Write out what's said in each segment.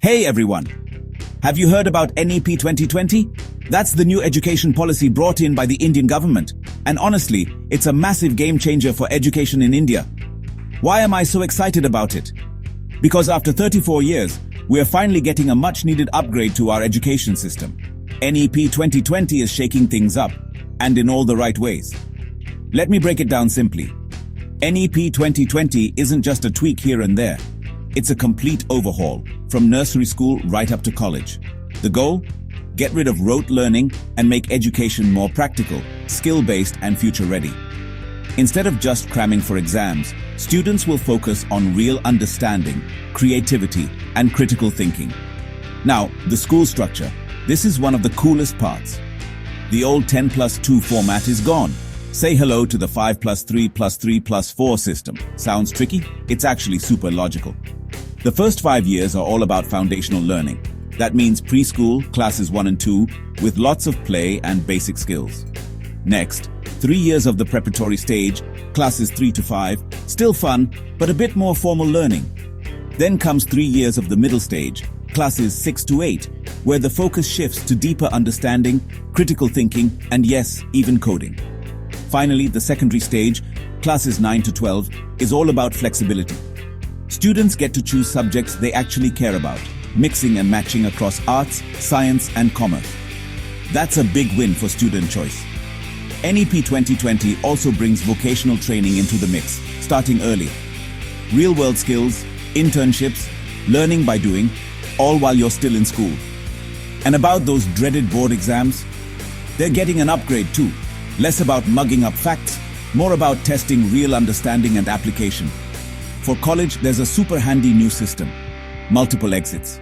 Hey everyone! Have you heard about NEP 2020? That's the new education policy brought in by the Indian government. And honestly, it's a massive game changer for education in India. Why am I so excited about it? Because after 34 years, we are finally getting a much-needed upgrade to our education system. NEP 2020 is shaking things up, and in all the right ways. Let me break it down simply. NEP 2020 isn't just a tweak here and there. It's a complete overhaul, from nursery school right up to college. The goal? Get rid of rote learning and make education more practical, skill-based and future-ready. Instead of just cramming for exams, students will focus on real understanding, creativity, and critical thinking. Now, the school structure. This is one of the coolest parts. The old 10+2 format is gone. Say hello to the 5+3+3+4 system. Sounds tricky? It's actually super logical. The first 5 years are all about foundational learning. That means preschool, classes 1 and 2, with lots of play and basic skills. Next, 3 years of the preparatory stage, classes 3 to 5, still fun, but a bit more formal learning. Then comes 3 years of the middle stage, classes 6 to 8, where the focus shifts to deeper understanding, critical thinking, and yes, even coding. Finally, the secondary stage, classes 9 to 12, is all about flexibility. Students get to choose subjects they actually care about, mixing and matching across arts, science, and commerce. That's a big win for student choice. NEP 2020 also brings vocational training into the mix, starting early. Real-world skills, internships, learning by doing, all while you're still in school. And about those dreaded board exams, they're getting an upgrade too. Less about mugging up facts, more about testing real understanding and application. For college, there's a super handy new system. Multiple exits.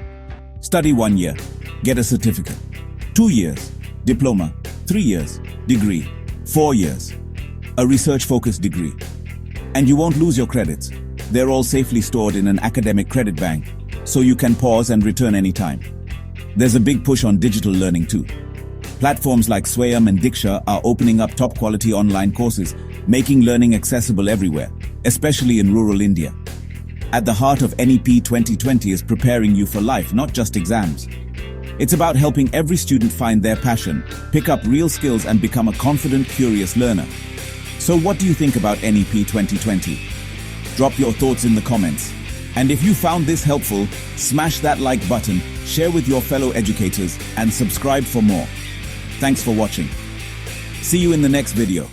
Study 1 year, get a certificate. 2 years, diploma. 3 years, degree. 4 years, a research-focused degree. And you won't lose your credits. They're all safely stored in an academic credit bank, so you can pause and return anytime. There's a big push on digital learning too. Platforms like Swayam and Diksha are opening up top-quality online courses, making learning accessible everywhere, especially in rural India. At the heart of NEP 2020 is preparing you for life, not just exams. It's about helping every student find their passion, pick up real skills and become a confident, curious learner. So what do you think about NEP 2020? Drop your thoughts in the comments. And if you found this helpful, smash that like button, share with your fellow educators, and subscribe for more. Thanks for watching. See you in the next video.